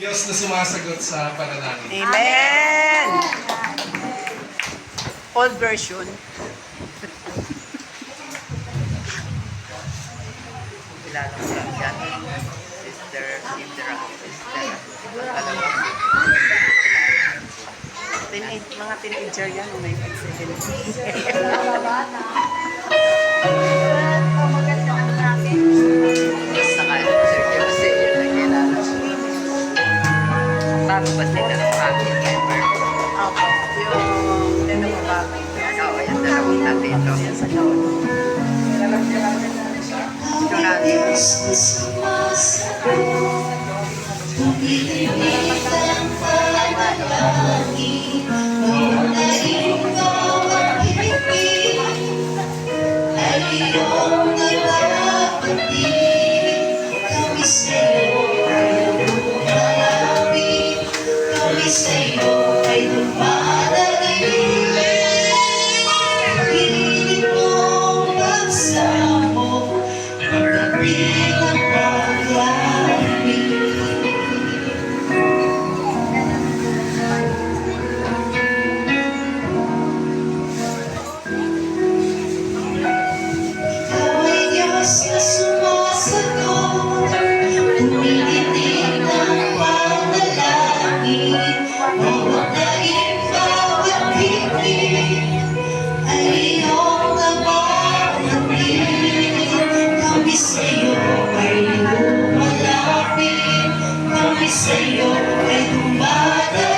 Diyos na sumasagot sa panalangin. Amen! Old version. Kilala ko lang dyan. Sister Indra. Mga teenager yan, may 17. Bago ba sila ng family member? Opo. Yung dalawang bago. Oo, yung dalawang tabi ito. Yan sa loob. Ito natin. Sa'yo ay dumadalayin. Pilit mong pagsamo, pagdating ang paglamig. Ikaw ay Diyos na sumasagot, tumitindig ng panalangin. Bawat daig, bawat bibig ay iyong nababanggit. Kami sa'yo ay lumalapit, kami sa'yo ay dumadalaw.